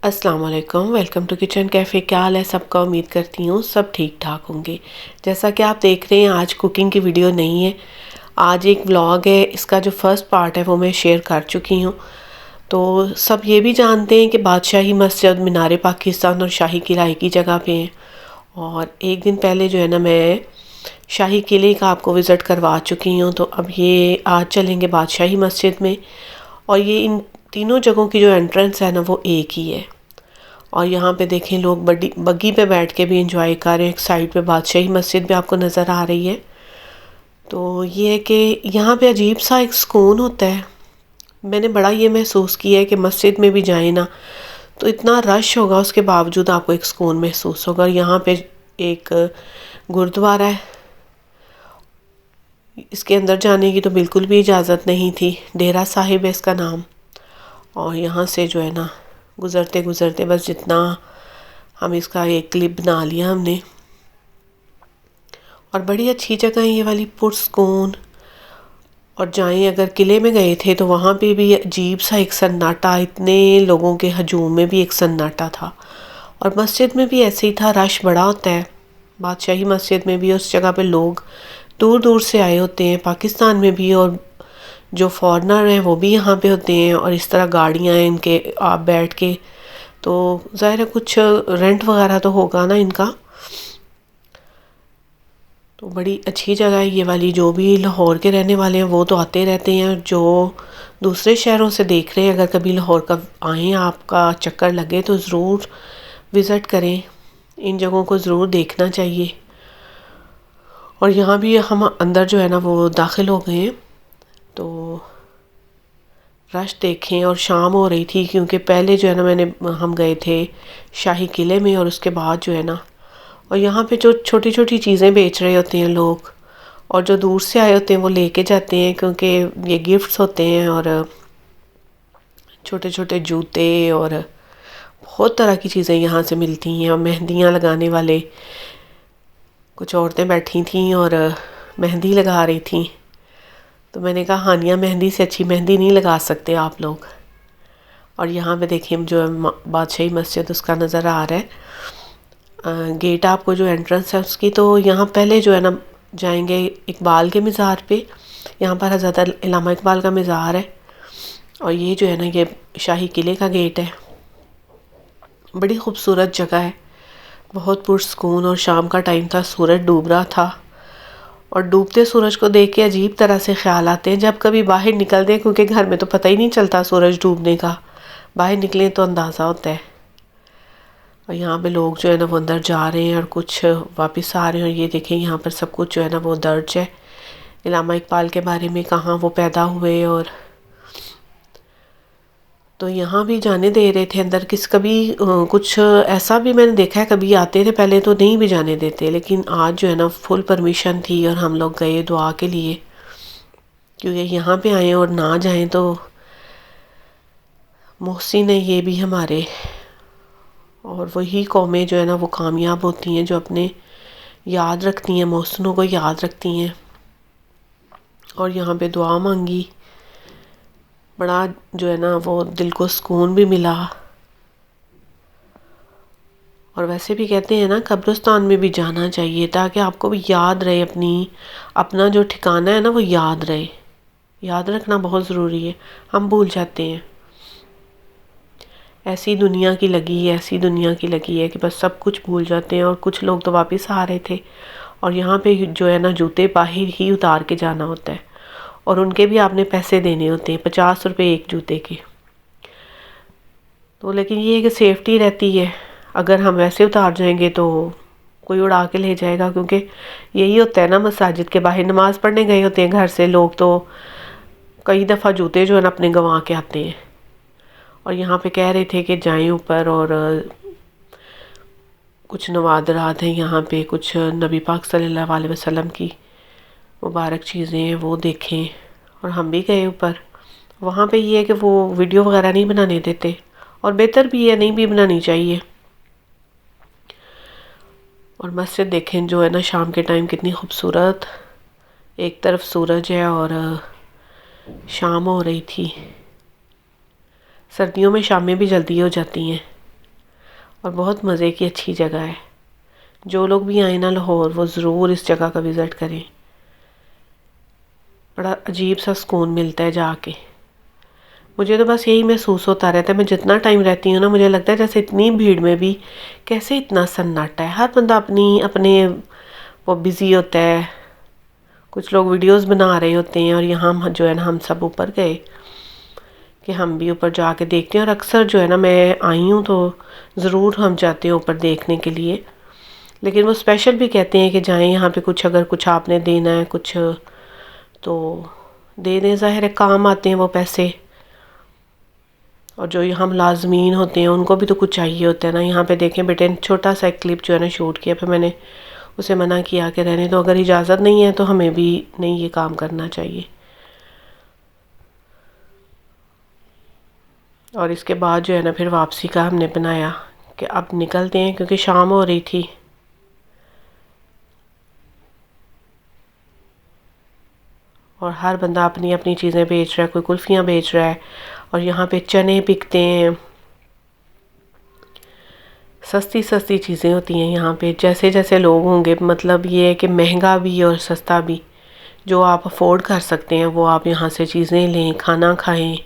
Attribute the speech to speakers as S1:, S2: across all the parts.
S1: السلام علیکم، welcome to kitchen cafe. کیا حال ہے سب کا؟ امید کرتی ہوں سب ٹھیک ٹھاک ہوں گے۔ جیسا کہ آپ دیکھ رہے ہیں آج کوکنگ کی ویڈیو نہیں ہے، آج ایک ولاگ ہے۔ اس کا جو فرسٹ پارٹ ہے وہ میں شیئر کر چکی ہوں۔ تو سب یہ بھی جانتے ہیں کہ بادشاہی مسجد مینار پاکستان اور شاہی قلعہ ایک ہی جگہ پہ ہیں، اور ایک دن پہلے جو ہے نا میں شاہی قلعے کا آپ کو وزٹ کروا چکی ہوں۔ تو اب یہ آج چلیں گے بادشاہی مسجد میں، اور یہ ان تینوں جگہوں کی جو انٹرنس ہے نا وہ ایک ہی ہے۔ اور یہاں پہ دیکھیں لوگ بگی پہ بیٹھ کے بھی انجوائے کر رہے ہیں۔ ایک سائڈ پہ بادشاہی مسجد بھی آپ کو نظر آ رہی ہے۔ تو یہ ہے کہ یہاں پہ عجیب سا ایک سکون ہوتا ہے۔ میں نے بڑا یہ محسوس کیا ہے کہ مسجد میں بھی جائیں نا تو اتنا رش ہوگا، اس کے باوجود آپ کو ایک سکون محسوس ہوگا۔ یہاں پہ ایک گردوارہ ہے، اس کے اندر جانے کی تو بالکل بھی اجازت نہیں تھی، ڈیرہ صاحب ہے اس کا نام۔ اور یہاں سے جو ہے نا گزرتے گزرتے بس جتنا ہم اس کا ایک کلپ بنا لیا ہم نے، اور بڑی اچھی جگہ ہے یہ والی، پرسکون۔ اور جائیں اگر قلعے میں گئے تھے تو وہاں پہ بھی عجیب سا ایک سناٹا، اتنے لوگوں کے ہجوم میں بھی ایک سناٹا تھا، اور مسجد میں بھی ایسے ہی تھا، رش بڑا ہوتا ہے بادشاہی مسجد میں بھی۔ اس جگہ پہ لوگ دور دور سے آئے ہوتے ہیں، پاکستان میں بھی، اور جو فارنر ہیں وہ بھی یہاں پہ ہوتے ہیں، اور اس طرح گاڑیاں ہیں ان کے، آپ بیٹھ کے، تو ظاہر ہے کچھ رینٹ وغیرہ تو ہوگا نا ان کا۔ تو بڑی اچھی جگہ ہے یہ والی، جو بھی لاہور کے رہنے والے ہیں وہ تو آتے رہتے ہیں، جو دوسرے شہروں سے دیکھ رہے ہیں اگر کبھی لاہور کا آئیں، آپ کا چکر لگے تو ضرور وزٹ کریں، ان جگہوں کو ضرور دیکھنا چاہیے۔ اور یہاں بھی ہم اندر جو ہے نا وہ داخل ہو گئے ہیں، تو رش دیکھیں۔ اور شام ہو رہی تھی کیونکہ پہلے جو ہے نا ہم گئے تھے شاہی قلعے میں، اور اس کے بعد جو ہے نا، اور یہاں پہ جو چھوٹی چھوٹی چیزیں بیچ رہے ہوتے ہیں لوگ، اور جو دور سے آئے ہوتے ہیں وہ لے کے جاتے ہیں کیونکہ یہ گفٹس ہوتے ہیں، اور چھوٹے چھوٹے جوتے اور بہت طرح کی چیزیں یہاں سے ملتی ہیں۔ اور مہندیاں لگانے والے کچھ عورتیں بیٹھی تھیں اور مہندی لگا رہی تھیں، تو میں نے کہا ہانیہ مہندی سے اچھی مہندی نہیں لگا سکتے آپ لوگ۔ اور یہاں پہ دیکھیں جو بادشاہی مسجد اس کا نظر آ رہا ہے، گیٹ آپ کو جو انٹرنس ہے اس کی، تو یہاں پہلے جو ہے نا جائیں گے اقبال کے مزار پہ، یہاں پر حضرت علامہ اقبال کا مزار ہے، اور یہ جو ہے نا یہ شاہی قلعے کا گیٹ ہے۔ بڑی خوبصورت جگہ ہے، بہت پرسکون، اور شام کا ٹائم تھا، سورج ڈوب رہا تھا، اور ڈوبتے سورج کو دیکھ کے عجیب طرح سے خیال آتے ہیں جب کبھی باہر نکلتے ہیں، کیونکہ گھر میں تو پتہ ہی نہیں چلتا سورج ڈوبنے کا، باہر نکلیں تو اندازہ ہوتا ہے۔ اور یہاں پہ لوگ جو ہے نا وہ اندر جا رہے ہیں اور کچھ واپس آ رہے ہیں، اور یہ دیکھیں یہاں پر سب کچھ جو ہے نا وہ درج ہے علامہ اقبال کے بارے میں، کہاں وہ پیدا ہوئے، اور تو یہاں بھی جانے دے رہے تھے اندر۔ کبھی کچھ ایسا بھی میں نے دیکھا ہے، کبھی آتے تھے پہلے تو نہیں بھی جانے دیتے، لیکن آج جو ہے نا فل پرمیشن تھی، اور ہم لوگ گئے دعا کے لیے، کیونکہ یہاں پہ آئیں اور نہ جائیں تو محسن ہے یہ بھی ہمارے، اور وہی قومیں جو ہے نا وہ کامیاب ہوتی ہیں جو اپنے یاد رکھتی ہیں، محسنوں کو یاد رکھتی ہیں۔ اور یہاں پہ دعا مانگی، بڑا جو ہے نا وہ دل کو سکون بھی ملا۔ اور ویسے بھی کہتے ہیں نا قبرستان میں بھی جانا چاہیے تاکہ آپ کو بھی یاد رہے، اپنا جو ٹھکانہ ہے نا وہ یاد رہے، یاد رکھنا بہت ضروری ہے، ہم بھول جاتے ہیں۔ ایسی دنیا کی لگی ہے، ایسی دنیا کی لگی ہے کہ بس سب کچھ بھول جاتے ہیں۔ اور کچھ لوگ تو واپس آ رہے تھے، اور یہاں پہ جو ہے نا جوتے باہر ہی اتار کے جانا ہوتا ہے، اور ان کے بھی آپ نے پیسے دینے ہوتے ہیں، 50 روپے ایک جوتے کے۔ تو لیکن یہ ہے کہ سیفٹی رہتی ہے، اگر ہم ویسے اتار جائیں گے تو کوئی اڑا کے لے جائے گا، کیونکہ یہی ہوتا ہے نا، مساجد کے باہر نماز پڑھنے گئے ہوتے ہیں گھر سے لوگ، تو کئی دفعہ جوتے جو ہے نا اپنے گنوا کے آتے ہیں۔ اور یہاں پہ کہہ رہے تھے کہ جائیں اوپر، اور کچھ نوادرات ہیں یہاں پہ، کچھ نبی پاک صلی اللہ علیہ وسلم کی مبارک چیزیں ہیں وہ دیکھیں، اور ہم بھی گئے اوپر۔ وہاں پہ یہ ہے کہ وہ ویڈیو وغیرہ نہیں بنانے دیتے، اور بہتر بھی ہے، نہیں بھی بنانی چاہیے۔ اور مسجد دیکھیں جو ہے نا شام کے ٹائم کتنی خوبصورت، ایک طرف سورج ہے اور شام ہو رہی تھی۔ سردیوں میں شامیں بھی جلدی ہو جاتی ہیں۔ اور بہت مزے کی اچھی جگہ ہے. جو لوگ بھی آئیں نا لاہور وہ ضرور اس جگہ کا وزٹ کریں. بڑا عجیب سا سکون ملتا ہے جا کے. مجھے تو بس یہی محسوس ہوتا رہتا ہے، میں جتنا ٹائم رہتی ہوں نا مجھے لگتا ہے جیسے اتنی بھیڑ میں بھی کیسے اتنا سناٹا ہے. ہر بندہ اپنے وہ بزی ہوتا ہے. کچھ لوگ ویڈیوز بنا رہے ہوتے ہیں، اور یہاں جو ہے نا ہم سب اوپر گئے کہ ہم بھی اوپر جا کے دیکھتے ہیں. اور اکثر جو ہے نا میں آئی ہوں تو ضرور ہم جاتے ہیں اوپر دیکھنے کے لیے. لیکن وہ اسپیشل بھی کہتے ہیں کہ جائیں یہاں پہ اگر کچھ آپ نے دینا ہے کچھ تو دے دیں. ظاہر ہے کام آتے ہیں وہ پیسے، اور جو یہاں ملازمین ہوتے ہیں ان کو بھی تو کچھ چاہیے ہوتا ہے نا. یہاں پہ دیکھیں بیٹے چھوٹا سا کلپ جو ہے نا شوٹ کیا، پھر میں نے اسے منع کیا کہ رہنے تو، اگر اجازت نہیں ہے تو ہمیں بھی نہیں یہ کام کرنا چاہیے. اور اس کے بعد جو ہے نا پھر واپسی کا ہم نے بنایا کہ اب نکلتے ہیں کیونکہ شام ہو رہی تھی. اور ہر بندہ اپنی اپنی چیزیں بیچ رہا ہے. کوئی کلفیاں بیچ رہا ہے، اور یہاں پہ چنے بکتے ہیں. سستی سستی چیزیں ہوتی ہیں یہاں پہ، جیسے جیسے لوگ ہوں گے. مطلب یہ ہے کہ مہنگا بھی اور سستا بھی. جو آپ افورڈ کر سکتے ہیں وہ آپ یہاں سے چیزیں لیں، کھانا کھائیں.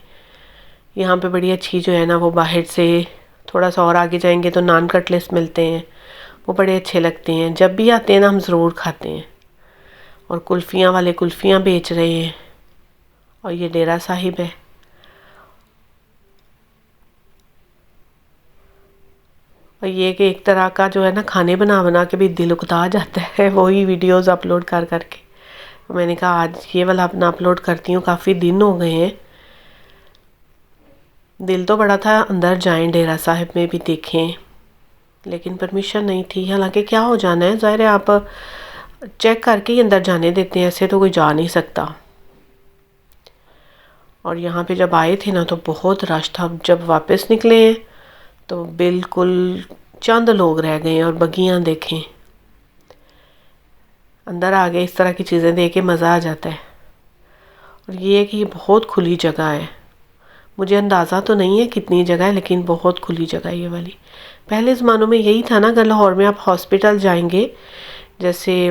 S1: یہاں پہ بڑی اچھی جو ہے نا وہ باہر سے تھوڑا سا اور آگے جائیں گے تو نان کٹلیٹس ملتے ہیں، وہ بڑے اچھے لگتے ہیں. جب بھی آتے ہیں نا ہم ضرور کھاتے ہیں. اور کلفیاں والے کلفیاں بیچ رہے ہیں. اور یہ ڈیرہ صاحب ہے. اور یہ کہ ایک طرح کا جو ہے نا کھانے بنا کے بھی دل اکتا جاتا ہے وہی ویڈیوز اپلوڈ کر کے. میں نے کہا آج یہ والا اپنا اپلوڈ کرتی ہوں، کافی دن ہو گئے ہیں. دل تو بڑا تھا اندر جائیں ڈیرہ صاحب میں بھی دیکھیں، لیکن پرمیشن نہیں تھی. حالانکہ کیا ہو جانا ہے، ظاہر ہے آپ چیک کر کے ہی اندر جانے دیتے ہیں، ایسے تو کوئی جا نہیں سکتا. اور یہاں پہ جب آئے تھے نا تو بہت رش تھا. جب واپس نکلے ہیں تو بالکل چند لوگ رہ گئے ہیں. اور بگیاں دیکھیں، اندر آگے اس طرح کی چیزیں دیکھ کے مزہ آ جاتا ہے. اور یہ ہے کہ یہ بہت کھلی جگہ ہے. مجھے اندازہ تو نہیں ہے کتنی جگہ ہے، لیکن بہت کھلی جگہ ہے یہ والی. پہلے زمانوں میں یہی تھا نا، اگر لاہور میں آپ ہاسپٹل جائیں گے، جیسے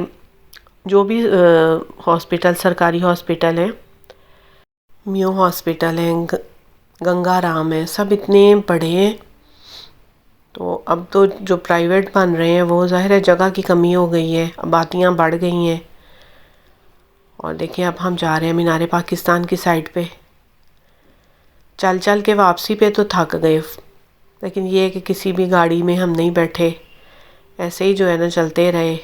S1: جو بھی ہاسپٹل سرکاری ہاسپٹل ہیں، میو ہاسپٹل ہیں، گنگا رام ہے، سب اتنے بڑے ہیں. تو اب تو جو پرائیویٹ بن رہے ہیں وہ ظاہر ہے جگہ کی کمی ہو گئی ہے، آبادیاں بڑھ گئی ہیں. اور دیکھیں اب ہم جا رہے ہیں مینار پاکستان کی سائڈ پہ. چل چل کے واپسی پہ تو تھک گئے، لیکن یہ ہے کہ کسی بھی گاڑی میں ہم نہیں بیٹھے، ایسے ہی جو ہے نا چلتے رہے.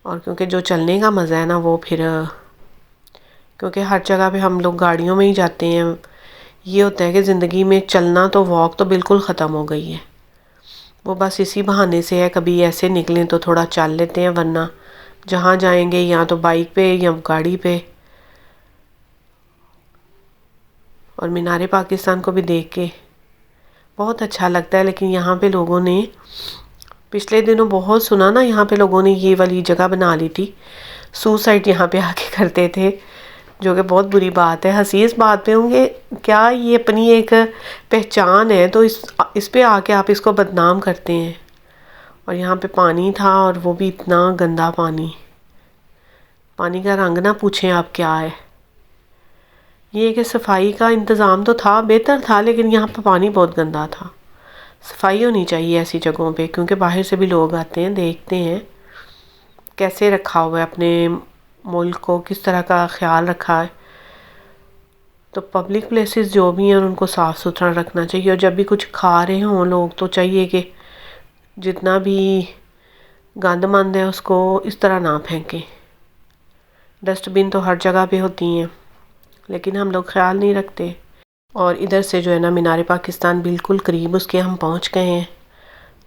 S1: اور کیونکہ جو چلنے کا مزہ ہے نا وہ پھر، کیونکہ ہر جگہ پہ ہم لوگ گاڑیوں میں ہی جاتے ہیں. یہ ہوتا ہے کہ زندگی میں چلنا تو واک تو بالکل ختم ہو گئی ہے. وہ بس اسی بہانے سے ہے، کبھی ایسے نکلیں تو تھوڑا چل لیتے ہیں، ورنہ جہاں جائیں گے یا تو بائک پہ یا گاڑی پہ. اور مینار پاکستان کو بھی دیکھ کے بہت اچھا لگتا ہے. لیکن یہاں پہ لوگوں نے پچھلے دنوں بہت سنا نا، یہاں پہ لوگوں نے یہ والی جگہ بنا لی تھی، سوسائڈ یہاں پہ آ کے کرتے تھے، جو کہ بہت بری بات ہے. ہنسی اس بات پہ ہوں گے کیا یہ اپنی ایک پہچان ہے تو اس پہ آ کے آپ اس کو بدنام کرتے ہیں. اور یہاں پہ پانی تھا، اور وہ بھی اتنا گندا پانی. پانی کا رنگ نہ پوچھیں آپ کیا ہے. یہ کہ صفائی کا انتظام تو تھا، بہتر تھا، لیکن یہاں پہ پانی بہت گندا تھا. صفائی ہونی چاہیے ایسی جگہوں پہ، کیونکہ باہر سے بھی لوگ آتے ہیں، دیکھتے ہیں کیسے رکھا ہوا ہے اپنے ملک کو، کس طرح کا خیال رکھا ہے. تو پبلک پلیسز جو بھی ہیں ان کو صاف ستھرا رکھنا چاہیے. اور جب بھی کچھ کھا رہے ہوں لوگ تو چاہیے کہ جتنا بھی گند مند ہے اس کو اس طرح نہ پھینکیں. ڈسٹ بن تو ہر جگہ پہ ہوتی ہیں، لیکن ہم لوگ خیال نہیں رکھتے. اور ادھر سے جو ہے نا مینار پاکستان بالکل قریب اس کے ہم پہنچ گئے ہیں.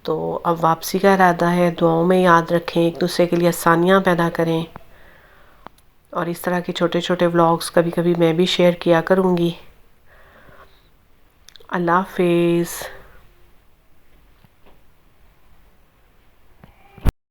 S1: تو اب واپسی کا ارادہ ہے. دعاؤں میں یاد رکھیں، ایک دوسرے کے لیے آسانیاں پیدا کریں. اور اس طرح کے چھوٹے چھوٹے ولاگز کبھی کبھی میں بھی شیئر کیا کروں گی. اللہ حافظ.